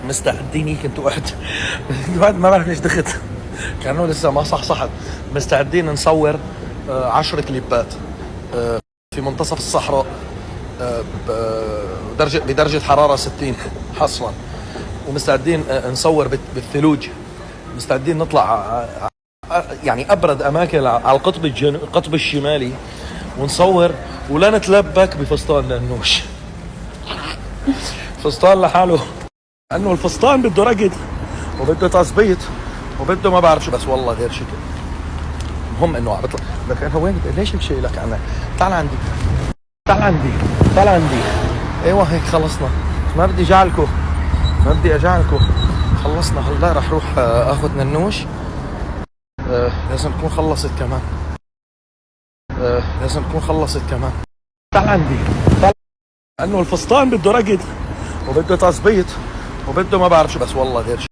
مستعدين هيك انتوا بعد ما بعرف ليش دخت كانوا لسه ما صحصحت. مستعدين نصور 10 كليبات في منتصف الصحراء بدرجة حرارة 60 حصرا، ومستعدين نصور بالثلوج. مستعدين نطلع يعني أبرد أماكن على القطب الشمالي ونصور، ولا نتلبك بفستان ننوش. فستان لحاله، انه الفستان بده رقد وبده تظبيط وبده ما بعرف شو، بس والله غير شكل. المهم انه عم بطلع لك انا وين ليش بشيء لك انا، تعال عندي تعال عندي تعال عندي. ايوه هيك خلصنا، ما بدي اجعلكم خلصنا. هلا رح اروح اخذ ننوش. لازم تكون خلصت كمان. تعال عندي انه الفستان بده رقد وبده تظبيط وبده ما بعرف شو، بس والله غير شكل.